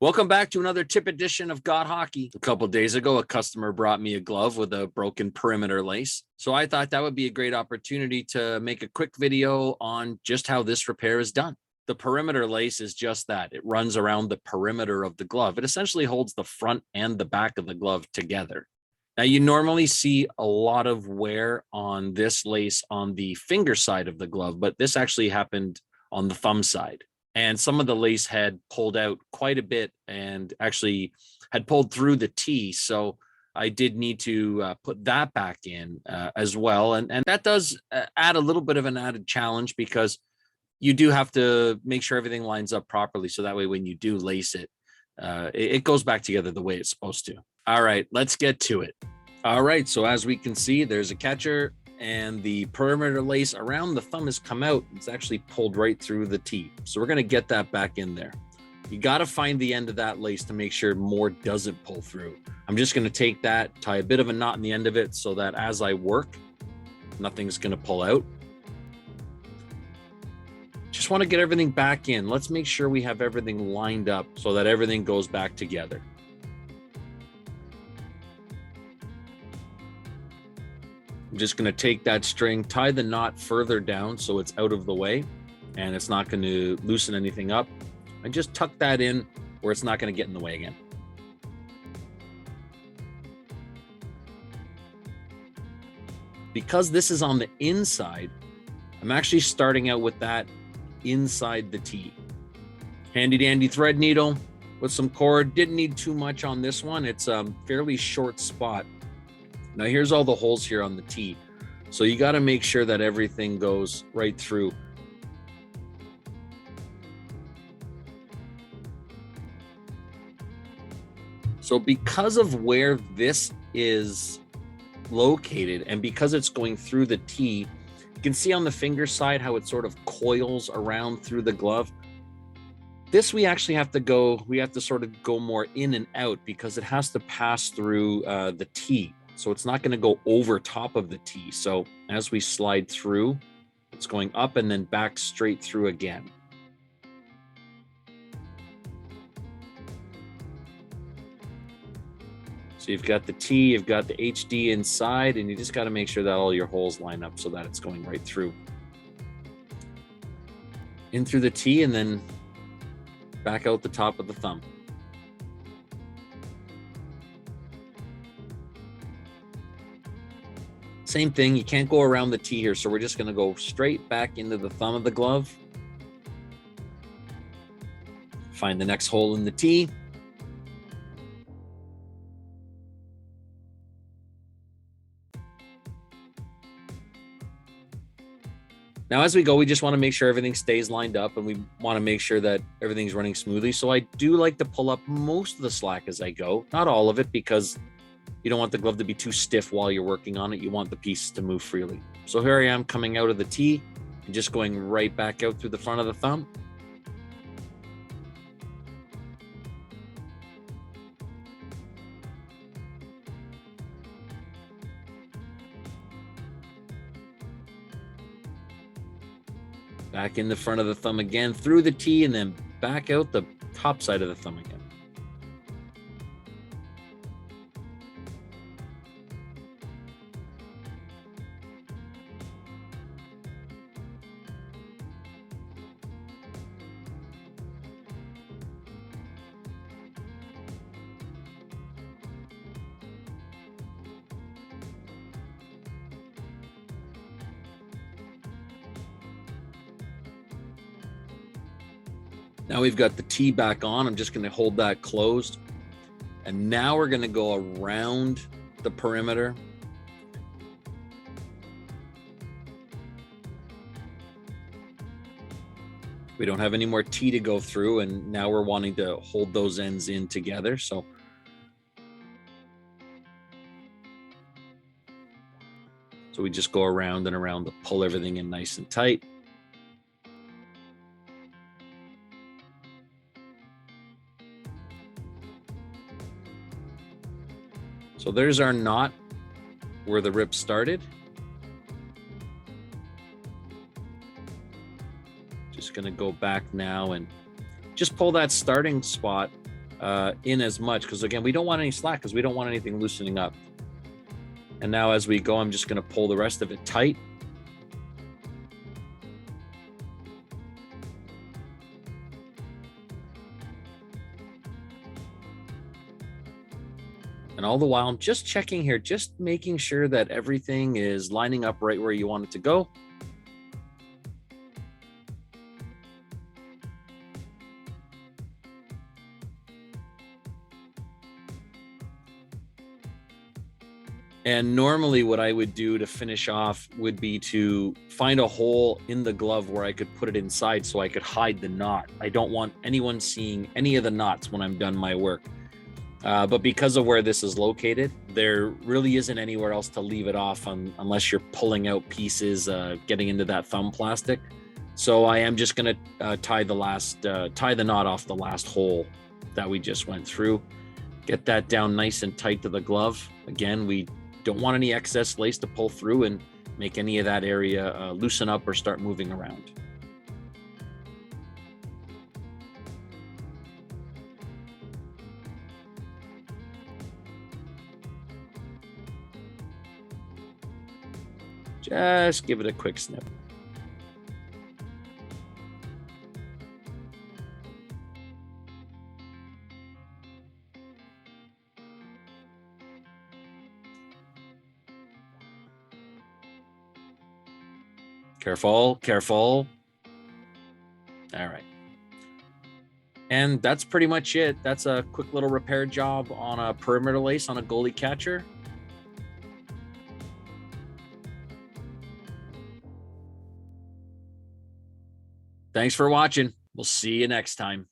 Welcome back to another tip edition of Got Hockey. A couple days ago, a customer brought me a glove with a broken perimeter lace. So I thought that would be a great opportunity to make a quick video on just how this repair is done. The perimeter lace is just that. It runs around the perimeter of the glove. It essentially holds the front and the back of the glove together. Now, you normally see a lot of wear on this lace on the finger side of the glove, but this actually happened on the thumb side. And some of the lace had pulled out quite a bit and actually had pulled through the T. So I did need to put that back in as well. And that does add a little bit of an added challenge because you do have to make sure everything lines up properly. So that way, when you do lace it, it goes back together the way it's supposed to. All right, let's get to it. All right, so as we can see, there's a catcher and the perimeter lace around the thumb has come out. It's actually pulled right through the T. So we're gonna get that back in there. You gotta find the end of that lace to make sure more doesn't pull through. I'm just gonna take that, tie a bit of a knot in the end of it so that as I work, nothing's gonna pull out. Just wanna get everything back in. Let's make sure we have everything lined up so that everything goes back together. I'm just going to take that string, tie the knot further down so it's out of the way and it's not going to loosen anything up. And just tuck that in where it's not going to get in the way again. Because this is on the inside, I'm actually starting out with that inside the T. Handy dandy thread needle with some cord. Didn't need too much on this one. It's a fairly short spot. Now here's all the holes here on the T. So you got to make sure that everything goes right through. So because of where this is located and because it's going through the T, you can see on the finger side how it sort of coils around through the glove. This we actually have to sort of go more in and out because it has to pass through the T. So it's not going to go over top of the T. So as we slide through, it's going up and then back straight through again. So you've got the T, you've got the HD inside, and you just got to make sure that all your holes line up so that it's going right through. In through the T and then back out the top of the thumb. Same thing, you can't go around the T here, so we're just going to go straight back into the thumb of the glove. Find the next hole in the T. Now, as we go, we just want to make sure everything stays lined up and we want to make sure that everything's running smoothly. So I do like to pull up most of the slack as I go, not all of it, because you don't want the glove to be too stiff while you're working on it. You want the pieces to move freely. So here I am coming out of the T and just going right back out through the front of the thumb. Back in the front of the thumb again, through the T, and then back out the top side of the thumb again. Now we've got the T back on. I'm just going to hold that closed. And now we're going to go around the perimeter. We don't have any more T to go through, and now we're wanting to hold those ends in together. So we just go around and around to pull everything in nice and tight. So there's our knot where the rip started. Just going to go back now and just pull that starting spot in as much, because again, we don't want any slack because we don't want anything loosening up. And now as we go, I'm just going to pull the rest of it tight. And all the while, I'm just checking here, just making sure that everything is lining up right where you want it to go. And normally what I would do to finish off would be to find a hole in the glove where I could put it inside so I could hide the knot. I don't want anyone seeing any of the knots when I'm done my work. But because of where this is located, there really isn't anywhere else to leave it off unless you're pulling out pieces, getting into that thumb plastic. So I am just going to tie the knot off the last hole that we just went through. Get that down nice and tight to the glove. Again, we don't want any excess lace to pull through and make any of that area loosen up or start moving around. Just give it a quick snip. Careful, careful. All right. And that's pretty much it. That's a quick little repair job on a perimeter lace on a goalie catcher. Thanks for watching. We'll see you next time.